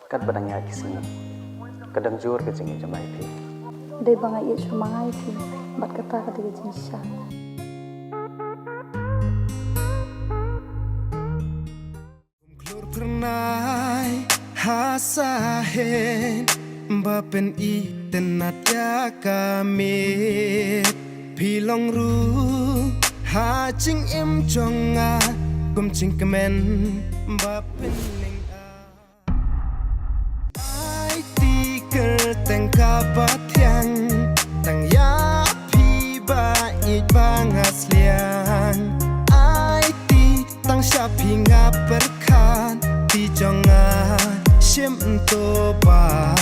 kat badang ya kisini kadang jur ke jing jam Aiti de banga ye sumangai ti bat kata kata ke jing sha klur pernai hasahen bapen I tenat ya kami pilong ru ha ching em jonga kum ching kemen bapen ling Aiti kerteng kabat yang tang ya pi ba I bangas liang Aiti tang syapi ngap berkan di jonga shim to ba